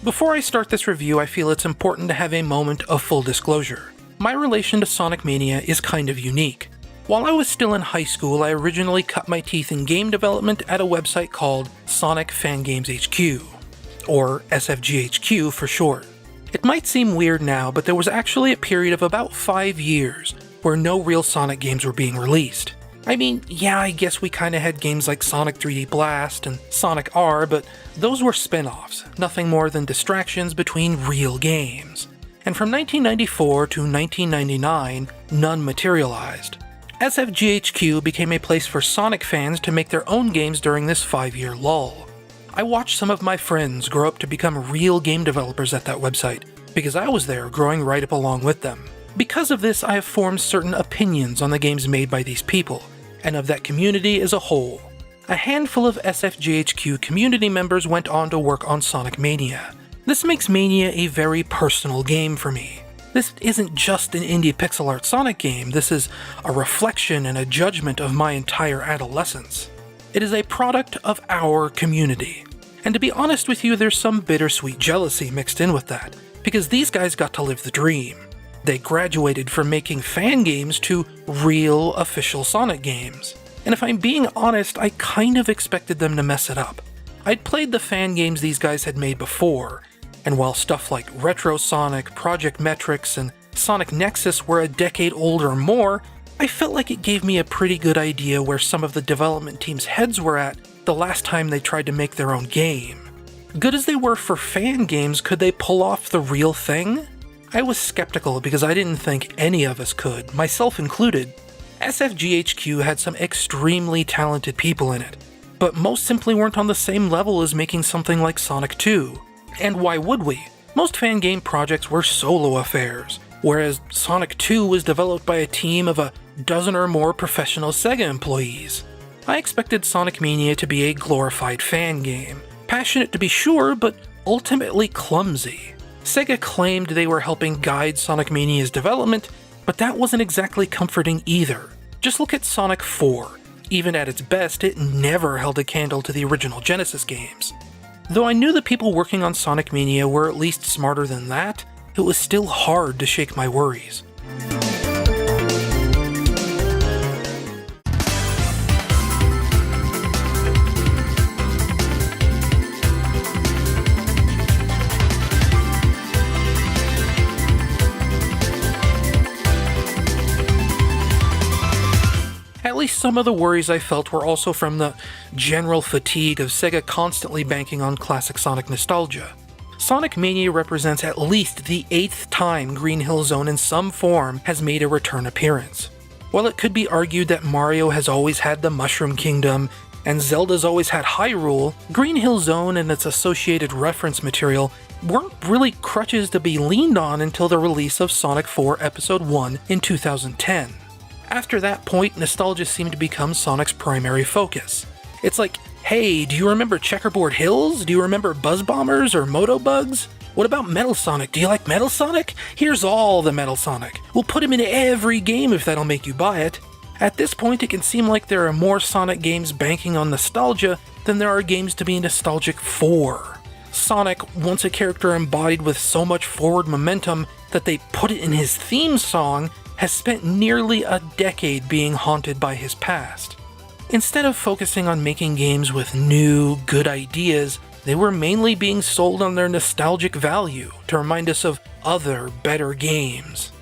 Before I start this review, I feel it's important to have a moment of full disclosure. My relation to Sonic Mania is kind of unique. While I was still in high school, I originally cut my teeth in game development at a website called Sonic Fangames HQ, or SFGHQ for short. It might seem weird now, but there was actually a period of about 5 years where no real Sonic games were being released. I mean, yeah, I guess we kinda had games like Sonic 3D Blast and Sonic R, but those were spin-offs, nothing more than distractions between real games. And from 1994 to 1999, none materialized. SFGHQ became a place for Sonic fans to make their own games during this 5-year lull. I watched some of my friends grow up to become real game developers at that website, because I was there growing right up along with them. Because of this, I have formed certain opinions on the games made by these people, and of that community as a whole. A handful of SFGHQ community members went on to work on Sonic Mania. This makes Mania a very personal game for me. This isn't just an indie pixel art Sonic game, this is a reflection and a judgment of my entire adolescence. It is a product of our community. And to be honest with you, there's some bittersweet jealousy mixed in with that, because these guys got to live the dream. They graduated from making fan games to real official Sonic games. And if I'm being honest, I kind of expected them to mess it up. I'd played the fan games these guys had made before, and while stuff like Retro Sonic, Project Metrics, and Sonic Nexus were a decade old or more, I felt like it gave me a pretty good idea where some of the development team's heads were at the last time they tried to make their own game. Good as they were for fan games, could they pull off the real thing? I was skeptical because I didn't think any of us could, myself included. SFGHQ had some extremely talented people in it, but most simply weren't on the same level as making something like Sonic 2. And why would we? Most fan game projects were solo affairs, whereas Sonic 2 was developed by a team of a dozen or more professional Sega employees. I expected Sonic Mania to be a glorified fan game, passionate to be sure, but ultimately clumsy. Sega claimed they were helping guide Sonic Mania's development, but that wasn't exactly comforting either. Just look at Sonic 4. Even at its best, it never held a candle to the original Genesis games. Though I knew the people working on Sonic Mania were at least smarter than that, it was still hard to shake my worries. At least some of the worries I felt were also from the general fatigue of Sega constantly banking on classic Sonic nostalgia. Sonic Mania represents at least the 8th time Green Hill Zone in some form has made a return appearance. While it could be argued that Mario has always had the Mushroom Kingdom and Zelda's always had Hyrule, Green Hill Zone and its associated reference material weren't really crutches to be leaned on until the release of Sonic 4 Episode 1 in 2010. After that point, nostalgia seemed to become Sonic's primary focus. It's like, hey, do you remember Checkerboard Hills? Do you remember Buzz Bombers or Motobugs? What about Metal Sonic? Do you like Metal Sonic? Here's all the Metal Sonic. We'll put him in every game if that'll make you buy it. At this point, it can seem like there are more Sonic games banking on nostalgia than there are games to be nostalgic for. Sonic, once a character embodied with so much forward momentum that they put it in his theme song, has spent nearly a decade being haunted by his past. Instead of focusing on making games with new, good ideas, they were mainly being sold on their nostalgic value to remind us of other, better games.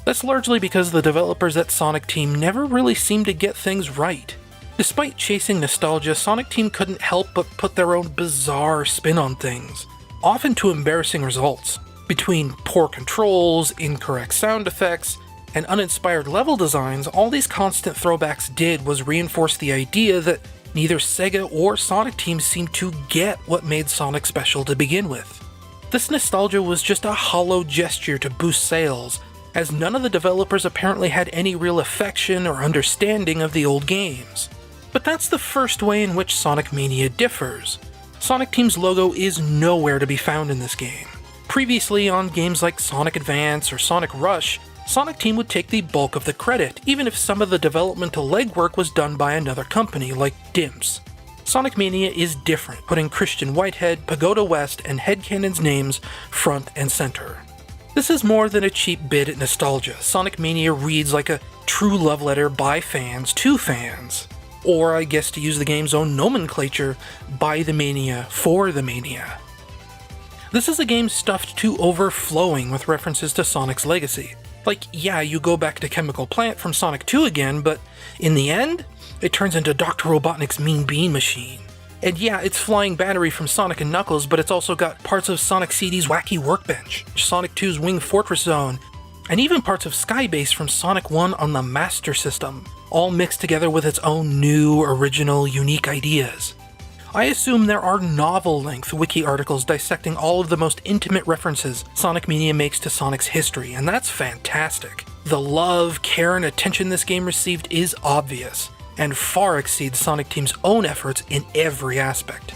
That's largely because the developers at Sonic Team never really seemed to get things right. Despite chasing nostalgia, Sonic Team couldn't help but put their own bizarre spin on things, often to embarrassing results. Between poor controls, incorrect sound effects, and uninspired level designs, all these constant throwbacks did was reinforce the idea that neither Sega or Sonic Team seemed to get what made Sonic special to begin with. This nostalgia was just a hollow gesture to boost sales, as none of the developers apparently had any real affection or understanding of the old games. But that's the first way in which Sonic Mania differs. Sonic Team's logo is nowhere to be found in this game. Previously on games like Sonic Advance or Sonic Rush, Sonic Team would take the bulk of the credit, even if some of the developmental legwork was done by another company like DIMS. Sonic Mania is different, putting Christian Whitehead, Pagoda West, and Headcanon's names front and center. This is more than a cheap bid at nostalgia. Sonic Mania reads like a true love letter by fans to fans. Or, I guess to use the game's own nomenclature, by the mania, for the mania. This is a game stuffed to overflowing with references to Sonic's legacy. Like, yeah, you go back to Chemical Plant from Sonic 2 again, but in the end, it turns into Dr. Robotnik's Mean Bean Machine. And yeah, it's Flying Battery from Sonic & Knuckles, but it's also got parts of Sonic CD's Wacky Workbench, Sonic 2's Wing Fortress Zone, and even parts of Skybase from Sonic 1 on the Master System, all mixed together with its own new, original, unique ideas. I assume there are novel-length wiki articles dissecting all of the most intimate references Sonic Mania makes to Sonic's history, and that's fantastic. The love, care, and attention this game received is obvious, and far exceeds Sonic Team's own efforts in every aspect.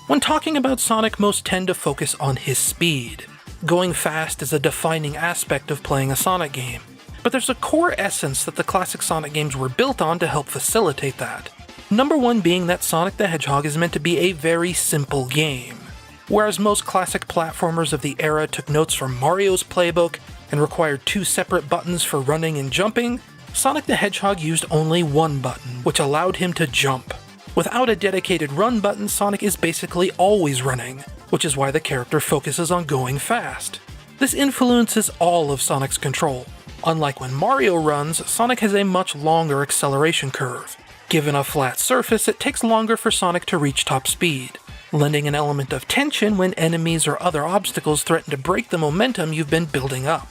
When talking about Sonic, most tend to focus on his speed. Going fast is a defining aspect of playing a Sonic game, but there's a core essence that the classic Sonic games were built on to help facilitate that. Number one being that Sonic the Hedgehog is meant to be a very simple game. Whereas most classic platformers of the era took notes from Mario's playbook and required 2 separate buttons for running and jumping, Sonic the Hedgehog used only one button, which allowed him to jump. Without a dedicated run button, Sonic is basically always running, which is why the character focuses on going fast. This influences all of Sonic's control. Unlike when Mario runs, Sonic has a much longer acceleration curve. Given a flat surface, it takes longer for Sonic to reach top speed, lending an element of tension when enemies or other obstacles threaten to break the momentum you've been building up.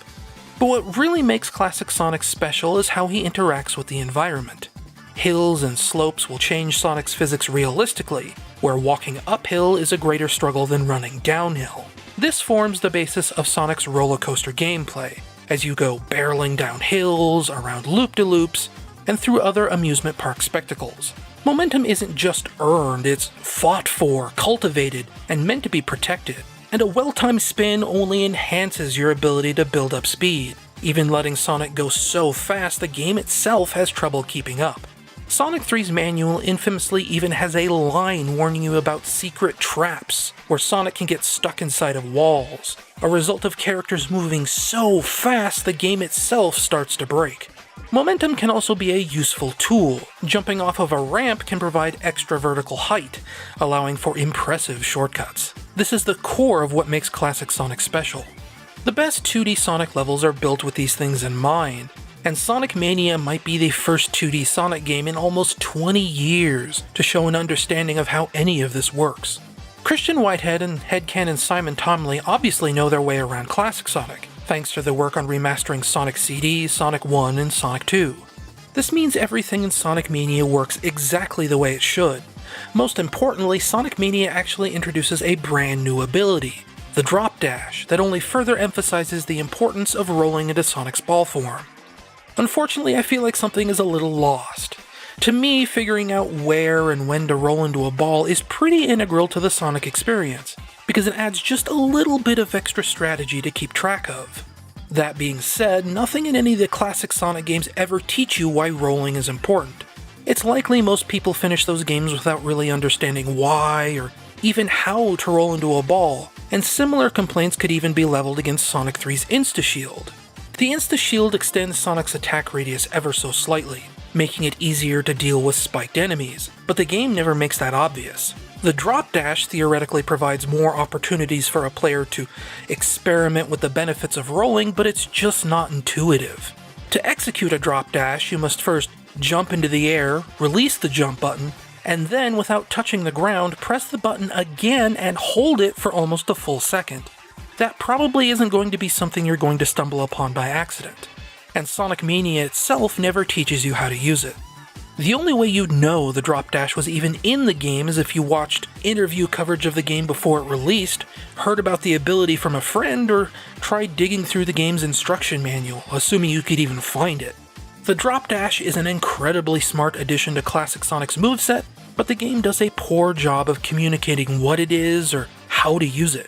But what really makes classic Sonic special is how he interacts with the environment. Hills and slopes will change Sonic's physics realistically, where walking uphill is a greater struggle than running downhill. This forms the basis of Sonic's roller coaster gameplay, as you go barreling down hills, around loop-de-loops, and through other amusement park spectacles. Momentum isn't just earned, it's fought for, cultivated, and meant to be protected. And a well-timed spin only enhances your ability to build up speed, even letting Sonic go so fast the game itself has trouble keeping up. Sonic 3's manual infamously even has a line warning you about secret traps, where Sonic can get stuck inside of walls, a result of characters moving so fast the game itself starts to break. Momentum can also be a useful tool. Jumping off of a ramp can provide extra vertical height, allowing for impressive shortcuts. This is the core of what makes classic Sonic special. The best 2D Sonic levels are built with these things in mind, and Sonic Mania might be the first 2D Sonic game in almost 20 years to show an understanding of how any of this works. Christian Whitehead and headcanon Simon Tomley obviously know their way around classic Sonic, thanks to their work on remastering Sonic CD, Sonic 1, and Sonic 2. This means everything in Sonic Mania works exactly the way it should. Most importantly, Sonic Mania actually introduces a brand new ability, the Drop Dash, that only further emphasizes the importance of rolling into Sonic's ball form. Unfortunately, I feel like something is a little lost. To me, figuring out where and when to roll into a ball is pretty integral to the Sonic experience, because it adds just a little bit of extra strategy to keep track of. That being said, nothing in any of the classic Sonic games ever teach you why rolling is important. It's likely most people finish those games without really understanding why or even how to roll into a ball, and similar complaints could even be leveled against Sonic 3's Insta-Shield. The Insta-Shield extends Sonic's attack radius ever so slightly, making it easier to deal with spiked enemies, but the game never makes that obvious. The Drop Dash theoretically provides more opportunities for a player to experiment with the benefits of rolling, but it's just not intuitive. To execute a Drop Dash, you must first jump into the air, release the jump button, and then, without touching the ground, press the button again and hold it for almost a full second. That probably isn't going to be something you're going to stumble upon by accident, and Sonic Mania itself never teaches you how to use it. The only way you'd know the Drop Dash was even in the game is if you watched interview coverage of the game before it released, heard about the ability from a friend, or tried digging through the game's instruction manual, assuming you could even find it. The drop dash is an incredibly smart addition to classic Sonic's moveset, but the game does a poor job of communicating what it is or how to use it.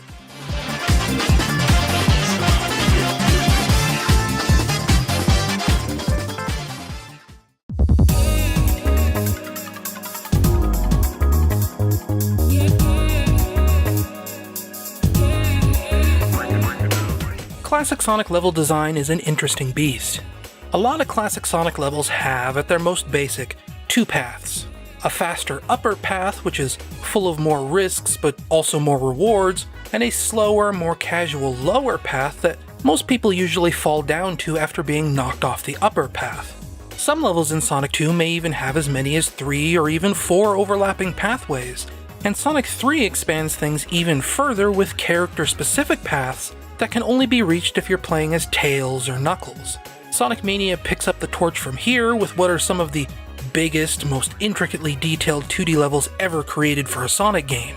Classic Sonic level design is an interesting beast. A lot of classic Sonic levels have, at their most basic, two paths. A faster upper path, which is full of more risks but also more rewards, and a slower, more casual lower path that most people usually fall down to after being knocked off the upper path. Some levels in Sonic 2 may even have as many as 3 or even 4 overlapping pathways, and Sonic 3 expands things even further with character-specific paths that can only be reached if you're playing as Tails or Knuckles. Sonic Mania picks up the torch from here with what are some of the biggest, most intricately detailed 2D levels ever created for a Sonic game.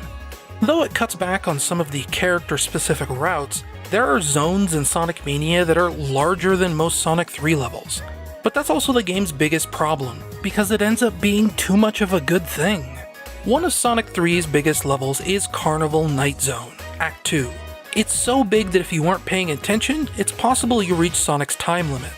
Though it cuts back on some of the character-specific routes, there are zones in Sonic Mania that are larger than most Sonic 3 levels. But that's also the game's biggest problem, because it ends up being too much of a good thing. One of Sonic 3's biggest levels is Carnival Night Zone, Act 2. It's so big that if you weren't paying attention, it's possible you reach Sonic's time limit.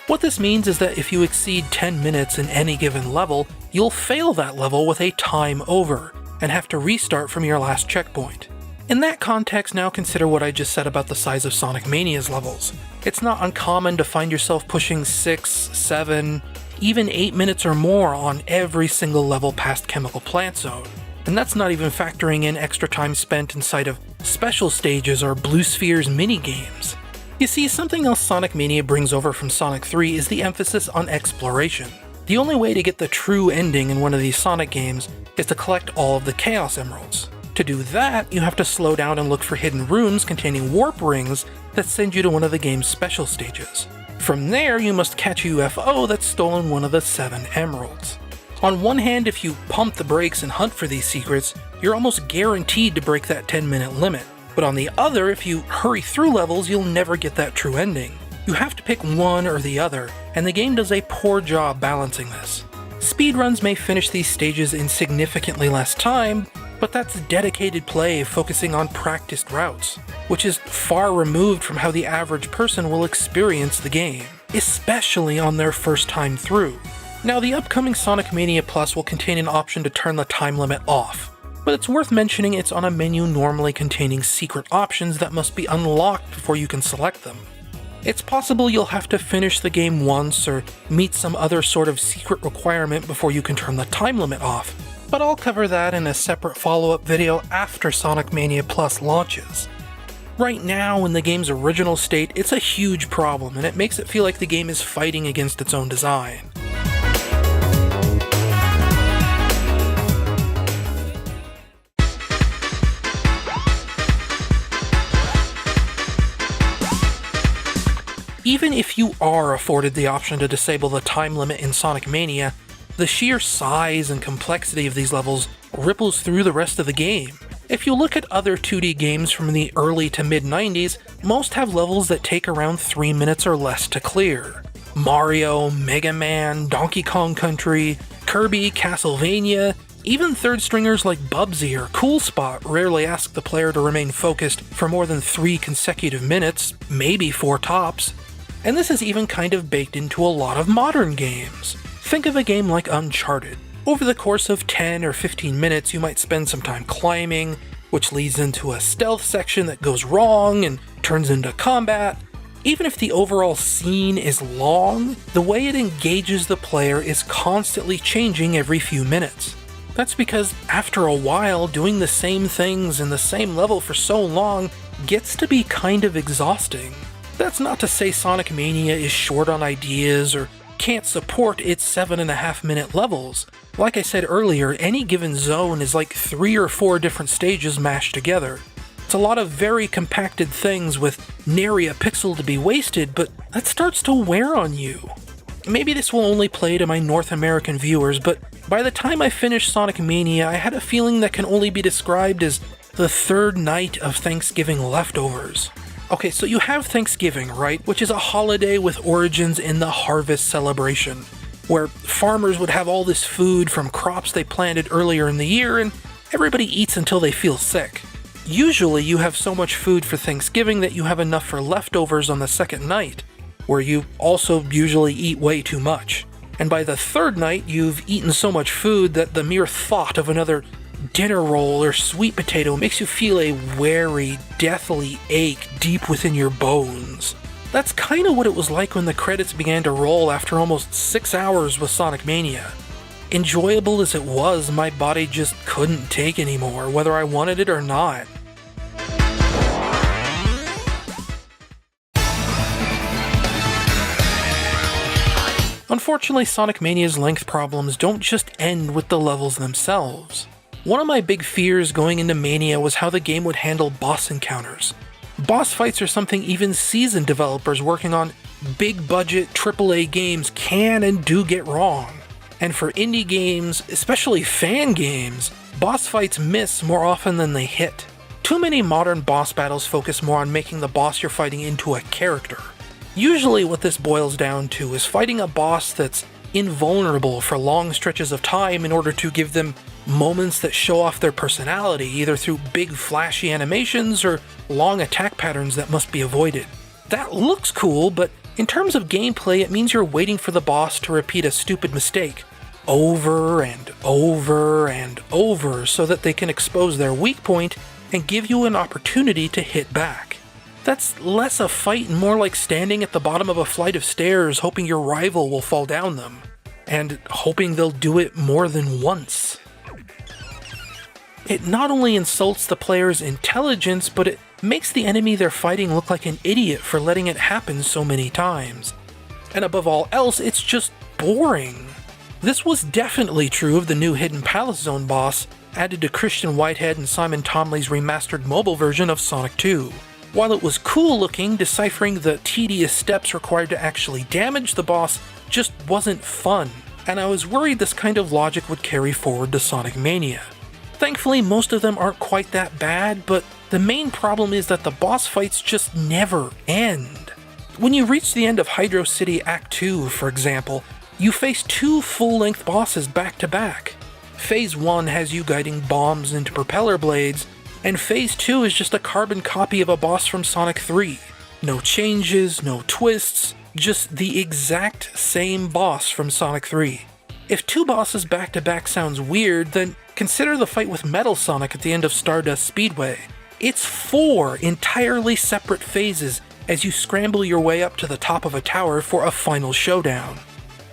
What this means is that if you exceed 10 minutes in any given level, you'll fail that level with a time over, and have to restart from your last checkpoint. In that context, now consider what I just said about the size of Sonic Mania's levels. It's not uncommon to find yourself pushing 6, 7, even 8 minutes or more on every single level past Chemical Plant Zone. And that's not even factoring in extra time spent inside of special stages or Blue Spheres mini-games. You see, something else Sonic Mania brings over from Sonic 3 is the emphasis on exploration. The only way to get the true ending in one of these Sonic games is to collect all of the Chaos Emeralds. To do that, you have to slow down and look for hidden rooms containing warp rings that send you to one of the game's special stages. From there, you must catch a UFO that's stolen one of the 7 emeralds. On one hand, if you pump the brakes and hunt for these secrets, you're almost guaranteed to break that 10-minute limit. But on the other, if you hurry through levels, you'll never get that true ending. You have to pick one or the other, and the game does a poor job balancing this. Speedruns may finish these stages in significantly less time, but that's dedicated play focusing on practiced routes, which is far removed from how the average person will experience the game, especially on their first time through. Now, the upcoming Sonic Mania Plus will contain an option to turn the time limit off, but it's worth mentioning it's on a menu normally containing secret options that must be unlocked before you can select them. It's possible you'll have to finish the game once or meet some other sort of secret requirement before you can turn the time limit off, but I'll cover that in a separate follow-up video after Sonic Mania Plus launches. Right now, in the game's original state, it's a huge problem, and it makes it feel like the game is fighting against its own design. Even if you are afforded the option to disable the time limit in Sonic Mania, the sheer size and complexity of these levels ripples through the rest of the game. If you look at other 2D games from the early to mid-90s, most have levels that take around 3 minutes or less to clear. Mario, Mega Man, Donkey Kong Country, Kirby, Castlevania, even third stringers like Bubsy or Cool Spot rarely ask the player to remain focused for more than 3 consecutive minutes, maybe 4 tops. And this is even kind of baked into a lot of modern games. Think of a game like Uncharted. Over the course of 10 or 15 minutes, you might spend some time climbing, which leads into a stealth section that goes wrong and turns into combat. Even if the overall scene is long, the way it engages the player is constantly changing every few minutes. That's because after a while, doing the same things in the same level for so long gets to be kind of exhausting. That's not to say Sonic Mania is short on ideas or can't support its 7.5-minute levels. Like I said earlier, any given zone is like 3 or 4 different stages mashed together. It's a lot of very compacted things with nary a pixel to be wasted, but that starts to wear on you. Maybe this will only play to my North American viewers, but by the time I finished Sonic Mania, I had a feeling that can only be described as the third night of Thanksgiving leftovers. Okay, so you have Thanksgiving, right? Which is a holiday with origins in the harvest celebration, where farmers would have all this food from crops they planted earlier in the year, and everybody eats until they feel sick. Usually you have so much food for Thanksgiving that you have enough for leftovers on the second night, where you also usually eat way too much. And by the third night, you've eaten so much food that the mere thought of another dinner roll or sweet potato makes you feel a wary, deathly ache deep within your bones. That's kind of what it was like when the credits began to roll after almost 6 hours with Sonic Mania. Enjoyable as it was, my body just couldn't take anymore, whether I wanted it or not. Unfortunately, Sonic Mania's length problems don't just end with the levels themselves. One of my big fears going into Mania was how the game would handle boss encounters. Boss fights are something even seasoned developers working on big-budget AAA games can and do get wrong. And for indie games, especially fan games, boss fights miss more often than they hit. Too many modern boss battles focus more on making the boss you're fighting into a character. Usually what this boils down to is fighting a boss that's invulnerable for long stretches of time in order to give them moments that show off their personality, either through big flashy animations or long attack patterns that must be avoided. That looks cool, but in terms of gameplay, it means you're waiting for the boss to repeat a stupid mistake over and over and over so that they can expose their weak point and give you an opportunity to hit back. That's less a fight and more like standing at the bottom of a flight of stairs hoping your rival will fall down them, and hoping they'll do it more than once. It not only insults the player's intelligence, but it makes the enemy they're fighting look like an idiot for letting it happen so many times. And above all else, it's just boring. This was definitely true of the new Hidden Palace Zone boss, added to Christian Whitehead and Simon Tomley's remastered mobile version of Sonic 2. While it was cool looking, deciphering the tedious steps required to actually damage the boss just wasn't fun, and I was worried this kind of logic would carry forward to Sonic Mania. Thankfully, most of them aren't quite that bad, but the main problem is that the boss fights just never end. When you reach the end of Hydro City Act 2, for example, you face 2 full-length bosses back to back. Phase 1 has you guiding bombs into propeller blades, and Phase 2 is just a carbon copy of a boss from Sonic 3. No changes, no twists, just the exact same boss from Sonic 3. If 2 bosses back to back sounds weird, then consider the fight with Metal Sonic at the end of Stardust Speedway. It's 4 entirely separate phases as you scramble your way up to the top of a tower for a final showdown.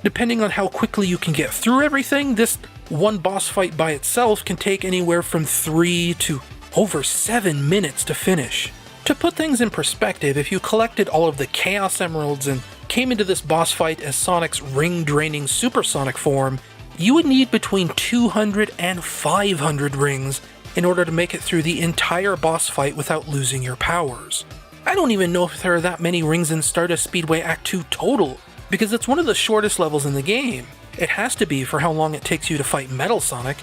Depending on how quickly you can get through everything, this one boss fight by itself can take anywhere from 3 to over 7 minutes to finish. To put things in perspective, if you collected all of the Chaos Emeralds and came into this boss fight as Sonic's ring-draining supersonic form, you would need between 200 and 500 rings in order to make it through the entire boss fight without losing your powers. I don't even know if there are that many rings in Stardust Speedway Act 2 total, because it's one of the shortest levels in the game. It has to be for how long it takes you to fight Metal Sonic.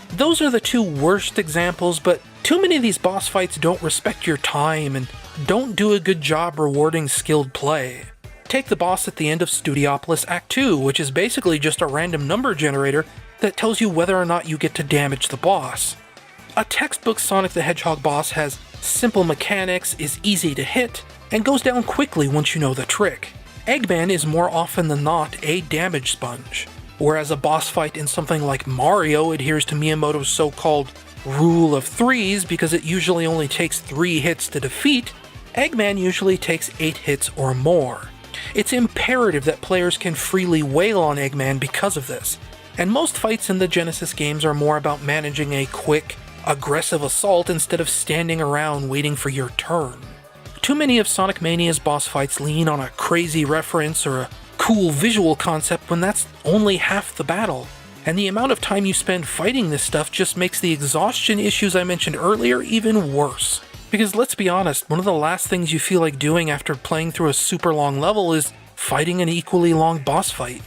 Those are the 2 worst examples, but too many of these boss fights don't respect your time and don't do a good job rewarding skilled play. Take the boss at the end of Studiopolis Act 2, which is basically just a random number generator that tells you whether or not you get to damage the boss. A textbook Sonic the Hedgehog boss has simple mechanics, is easy to hit, and goes down quickly once you know the trick. Eggman is more often than not a damage sponge, whereas a boss fight in something like Mario adheres to Miyamoto's so-called rule of 3s because it usually only takes 3 hits to defeat. Eggman usually takes 8 hits or more. It's imperative that players can freely wail on Eggman because of this, and most fights in the Genesis games are more about managing a quick, aggressive assault instead of standing around waiting for your turn. Too many of Sonic Mania's boss fights lean on a crazy reference or a cool visual concept when that's only half the battle, and the amount of time you spend fighting this stuff just makes the exhaustion issues I mentioned earlier even worse. Because let's be honest, one of the last things you feel like doing after playing through a super long level is fighting an equally long boss fight.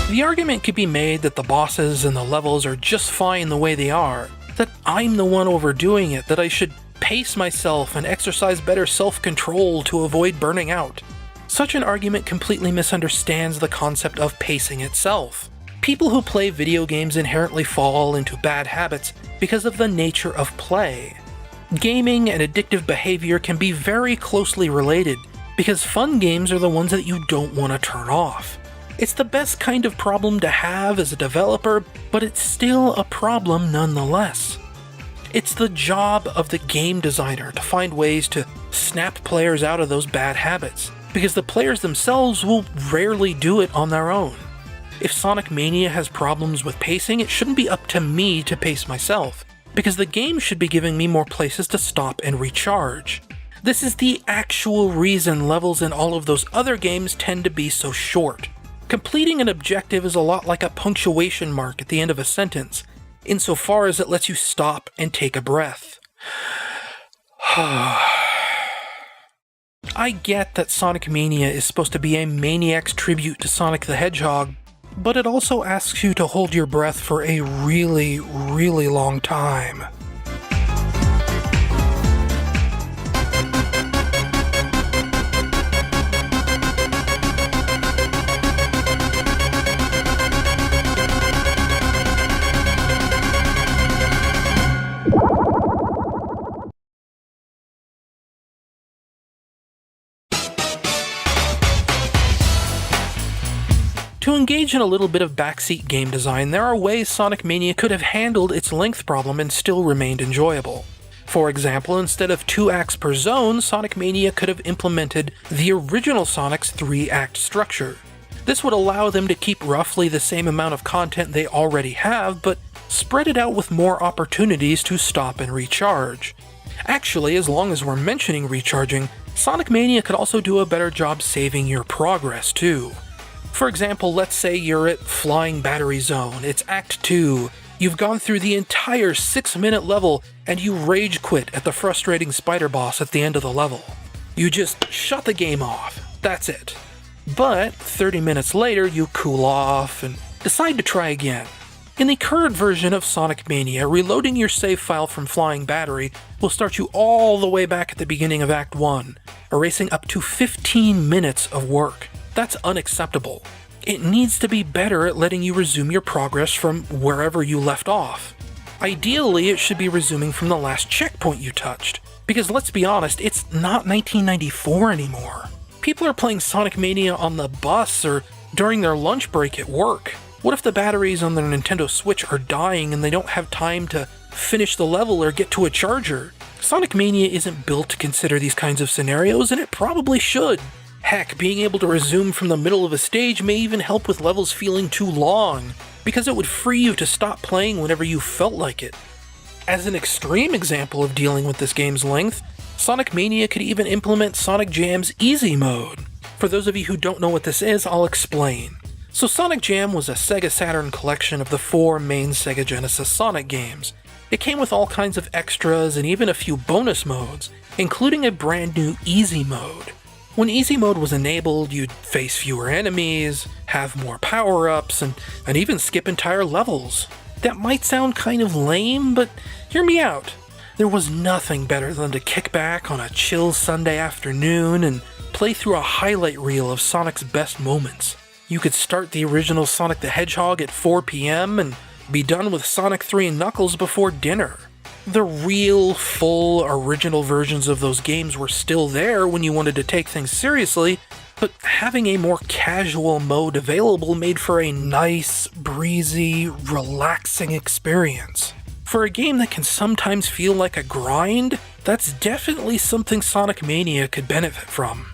The argument could be made that the bosses and the levels are just fine the way they are, that I'm the one overdoing it, that I should pace myself and exercise better self-control to avoid burning out. Such an argument completely misunderstands the concept of pacing itself. People who play video games inherently fall into bad habits because of the nature of play. Gaming and addictive behavior can be very closely related, because fun games are the ones that you don't want to turn off. It's the best kind of problem to have as a developer, but it's still a problem nonetheless. It's the job of the game designer to find ways to snap players out of those bad habits, because the players themselves will rarely do it on their own. If Sonic Mania has problems with pacing, it shouldn't be up to me to pace myself, because the game should be giving me more places to stop and recharge. This is the actual reason levels in all of those other games tend to be so short. Completing an objective is a lot like a punctuation mark at the end of a sentence, insofar as it lets you stop and take a breath. I get that Sonic Mania is supposed to be a Maniac's tribute to Sonic the Hedgehog, but it also asks you to hold your breath for a really, really long time. To engage in a little bit of backseat game design, there are ways Sonic Mania could have handled its length problem and still remained enjoyable. For example, instead of 2 acts per zone, Sonic Mania could have implemented the original Sonic's 3-act structure. This would allow them to keep roughly the same amount of content they already have, but spread it out with more opportunities to stop and recharge. Actually, as long as we're mentioning recharging, Sonic Mania could also do a better job saving your progress too. For example, let's say you're at Flying Battery Zone, it's Act 2, you've gone through the entire 6-minute level, and you rage quit at the frustrating spider boss at the end of the level. You just shut the game off, that's it. But 30 minutes later, you cool off and decide to try again. In the current version of Sonic Mania, reloading your save file from Flying Battery will start you all the way back at the beginning of Act 1, erasing up to 15 minutes of work. That's unacceptable. It needs to be better at letting you resume your progress from wherever you left off. Ideally, it should be resuming from the last checkpoint you touched, because let's be honest, it's not 1994 anymore. People are playing Sonic Mania on the bus or during their lunch break at work. What if the batteries on their Nintendo Switch are dying and they don't have time to finish the level or get to a charger? Sonic Mania isn't built to consider these kinds of scenarios, and it probably should. Heck, being able to resume from the middle of a stage may even help with levels feeling too long, because it would free you to stop playing whenever you felt like it. As an extreme example of dealing with this game's length, Sonic Mania could even implement Sonic Jam's Easy Mode. For those of you who don't know what this is, I'll explain. So Sonic Jam was a Sega Saturn collection of the 4 main Sega Genesis Sonic games. It came with all kinds of extras and even a few bonus modes, including a brand new Easy Mode. When Easy Mode was enabled, you'd face fewer enemies, have more power-ups, and even skip entire levels. That might sound kind of lame, but hear me out. There was nothing better than to kick back on a chill Sunday afternoon and play through a highlight reel of Sonic's best moments. You could start the original Sonic the Hedgehog at 4 p.m. and be done with Sonic 3 and Knuckles before dinner. The real, full, original versions of those games were still there when you wanted to take things seriously, but having a more casual mode available made for a nice, breezy, relaxing experience. For a game that can sometimes feel like a grind, that's definitely something Sonic Mania could benefit from.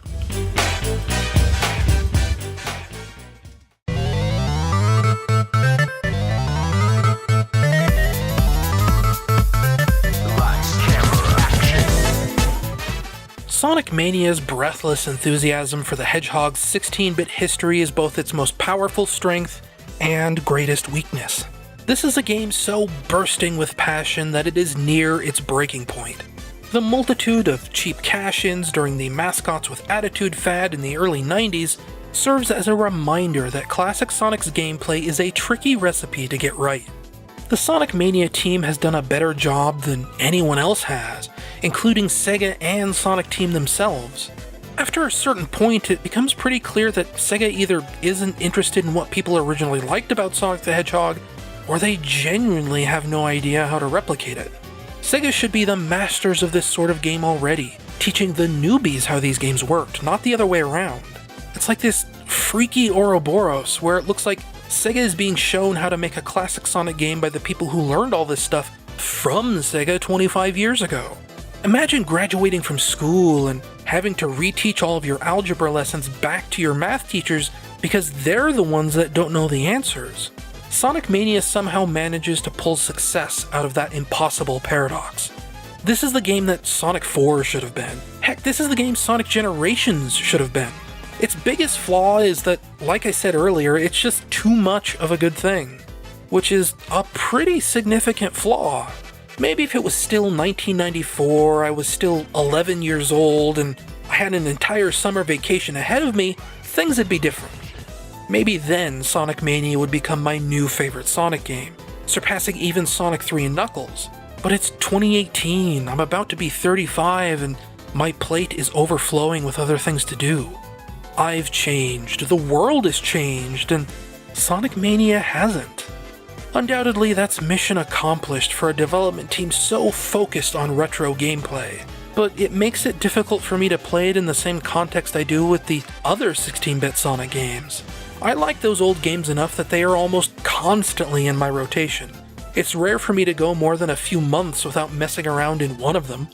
Sonic Mania's breathless enthusiasm for the Hedgehog's 16-bit history is both its most powerful strength and greatest weakness. This is a game so bursting with passion that it is near its breaking point. The multitude of cheap cash-ins during the Mascots with Attitude fad in the early 90s serves as a reminder that classic Sonic's gameplay is a tricky recipe to get right. The The Sonic Mania team has done a better job than anyone else has, including Sega and Sonic Team themselves. After a certain point, it becomes pretty clear that Sega either isn't interested in what people originally liked about Sonic the Hedgehog, or they genuinely have no idea how to replicate it. Sega should be the masters of this sort of game already, teaching the newbies how these games worked, not the other way around. It's like this freaky Ouroboros, where it looks like Sega is being shown how to make a classic Sonic game by the people who learned all this stuff from Sega 25 years ago. Imagine graduating from school and having to reteach all of your algebra lessons back to your math teachers because they're the ones that don't know the answers. Sonic Mania somehow manages to pull success out of that impossible paradox. This is the game that Sonic 4 should have been. Heck, this is the game Sonic Generations should have been. Its biggest flaw is that, like I said earlier, it's just too much of a good thing, which is a pretty significant flaw. Maybe if it was still 1994, I was still 11 years old, and I had an entire summer vacation ahead of me, things would be different. Maybe then Sonic Mania would become my new favorite Sonic game, surpassing even Sonic 3 and Knuckles. But it's 2018, I'm about to be 35, and my plate is overflowing with other things to do. I've changed, the world has changed, and Sonic Mania hasn't. Undoubtedly, that's mission accomplished for a development team so focused on retro gameplay, but it makes it difficult for me to play it in the same context I do with the other 16-bit Sonic games. I like those old games enough that they are almost constantly in my rotation. It's rare for me to go more than a few months without messing around in one of them,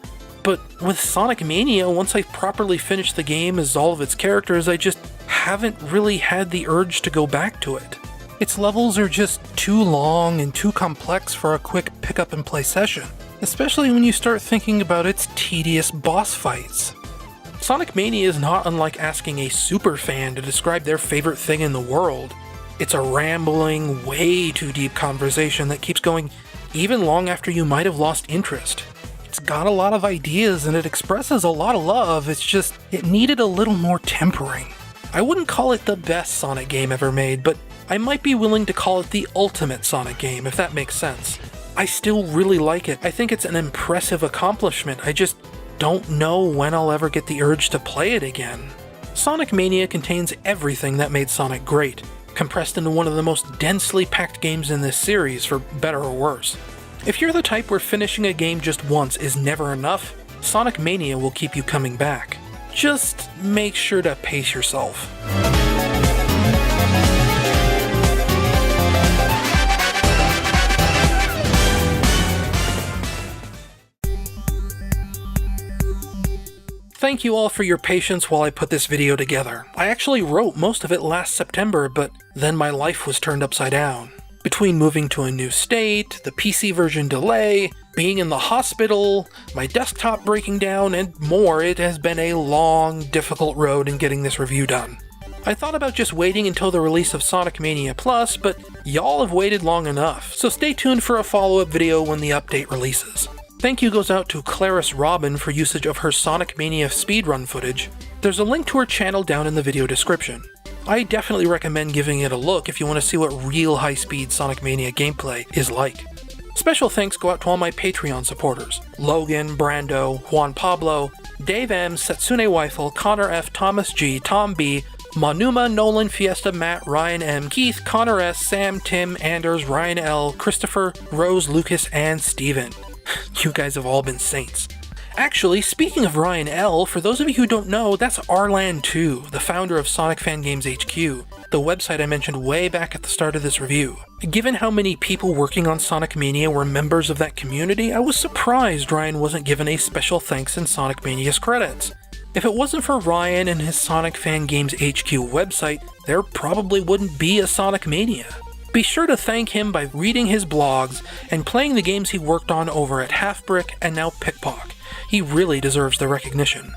but with Sonic Mania, once I've properly finished the game as all of its characters, I just haven't really had the urge to go back to it. Its levels are just too long and too complex for a quick pick-up-and-play session, especially when you start thinking about its tedious boss fights. Sonic Mania is not unlike asking a super fan to describe their favorite thing in the world. It's a rambling, way too deep conversation that keeps going even long after you might have lost interest. It's got a lot of ideas and it expresses a lot of love, it's just, it needed a little more tempering. I wouldn't call it the best Sonic game ever made, but I might be willing to call it the ultimate Sonic game, if that makes sense. I still really like it. I think it's an impressive accomplishment. I just don't know when I'll ever get the urge to play it again. Sonic Mania contains everything that made Sonic great, compressed into one of the most densely packed games in this series, for better or worse. If you're the type where finishing a game just once is never enough, Sonic Mania will keep you coming back. Just make sure to pace yourself. Thank you all for your patience while I put this video together. I actually wrote most of it last September, but then my life was turned upside down. Between moving to a new state, the PC version delay, being in the hospital, my desktop breaking down, and more, it has been a long, difficult road in getting this review done. I thought about just waiting until the release of Sonic Mania Plus, but y'all have waited long enough, so stay tuned for a follow-up video when the update releases. Thank you goes out to Clarice Robin for usage of her Sonic Mania speedrun footage. There's a link to her channel down in the video description. I definitely recommend giving it a look if you want to see what real high-speed Sonic Mania gameplay is like. Special thanks go out to all my Patreon supporters: Logan, Brando, Juan Pablo, Dave M, Setsune Weifel, Connor F, Thomas G, Tom B, Manuma, Nolan, Fiesta, Matt, Ryan M, Keith, Connor S, Sam, Tim, Anders, Ryan L, Christopher, Rose, Lucas, and Steven. You guys have all been saints. Actually, speaking of Ryan L, for those of you who don't know, that's Arlan2, the founder of Sonic Fan Games HQ, the website I mentioned way back at the start of this review. Given how many people working on Sonic Mania were members of that community, I was surprised Ryan wasn't given a special thanks in Sonic Mania's credits. If it wasn't for Ryan and his Sonic Fan Games HQ website, there probably wouldn't be a Sonic Mania. Be sure to thank him by reading his blogs and playing the games he worked on over at Half-Brick and now Pickpock. He really deserves the recognition.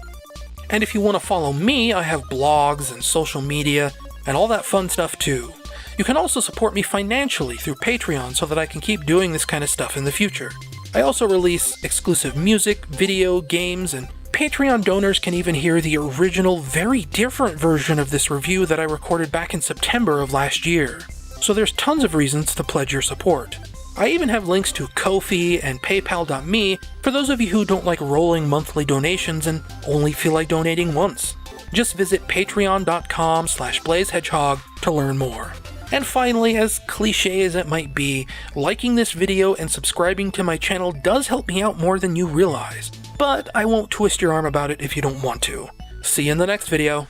And if you want to follow me, I have blogs and social media and all that fun stuff too. You can also support me financially through Patreon so that I can keep doing this kind of stuff in the future. I also release exclusive music, video, games, and Patreon donors can even hear the original, very different version of this review that I recorded back in September of last year. So there's tons of reasons to pledge your support. I even have links to Ko-fi and PayPal.me for those of you who don't like rolling monthly donations and only feel like donating once. Just visit patreon.com/blazehedgehog to learn more. And finally, as cliche as it might be, liking this video and subscribing to my channel does help me out more than you realize. But I won't twist your arm about it if you don't want to. See you in the next video.